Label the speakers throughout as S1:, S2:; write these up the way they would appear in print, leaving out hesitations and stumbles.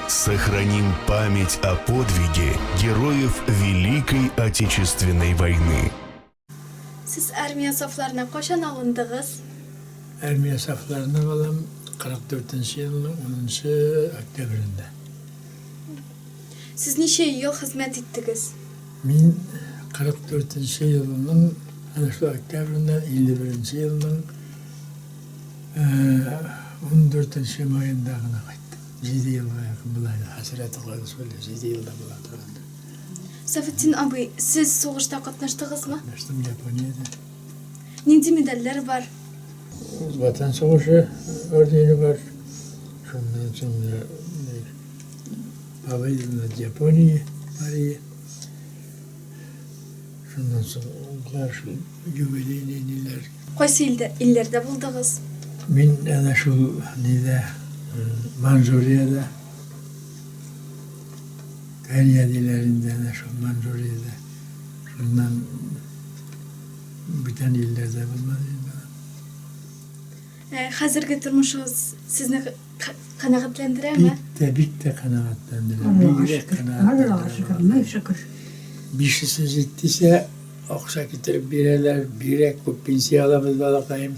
S1: Сохраним память о подвиге героев Великой Отечественной войны.
S2: Siz armiya saflarına koşan alındınız.
S3: Ermiye saflarına olan 44. yılın 10. oktyabrında.
S2: Siz neçe yıl hizmet ettiniz?
S3: Min 44. yılının ana şu oktyabrından 51. yılının 14. mayında kayıttım. 7 yıla yakın bulaydı. Hasreti koydu söylüyor. 7 yılda bulaydı.
S2: Safettin abi, siz soğuşta katlaştınız mı?
S3: Katlaştım Japonya'da.
S2: Nindi medaller var?
S3: Vatan Savaşı örneğini var. Şundan sonra Havaydı'nda Japonya var. Şundan sonra karşı güveliğin iniler.
S2: Qaysı illerde buldunuz?
S3: Min ana şu nida Manzuriyada Feryadilerinde ana şu Manzuriyada şundan bütün illerde bulmadım.
S2: Hazırki turmuşunuz sizni kanaatlendirer mi?
S3: Bitti kanaatlendiler.
S4: Allah'a
S3: Bir
S4: şükür.
S3: kanaatlendiler.
S4: Allah'a şükür. Ne şükür.
S3: Bir şey söz ettiyse akşa getirip birerler, birek bu pensiyalarımız balakayım.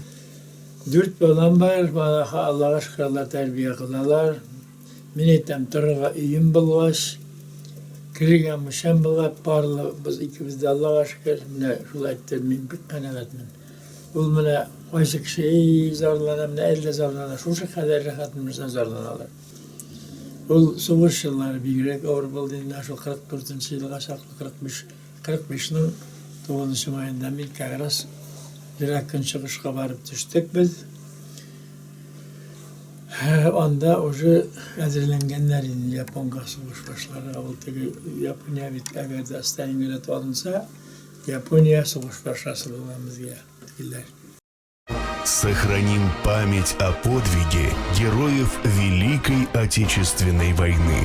S3: 4 balam var, bana Allah'a şükür Allah terbiye kılalar. Minetem tırığa iyim bulvaş. Kirigen müşen bulva parlı, biz ikimiz de Allah'a şükür. Mine şula ettirmeyim, bir kanaatmen. Ul mine oysa kişi zorlanam, mine elde zorlanam. Şu kadar rahatımızdan zorlanalım. Ul soğuş yılları bir yürek ağır bulduğunda şu 44. yılga şaklı 45'nin 9. ayında bir kagras bir akın çıkışka varıp düştük biz. Onda oju hazırlanganlar Japonga soğuş başları avultaki Japonya bit agar da Stalingrad alınsa Japonya soğuş başlası bulmamızga diller.
S1: Сохраним память о подвиге героев Великой Отечественной войны.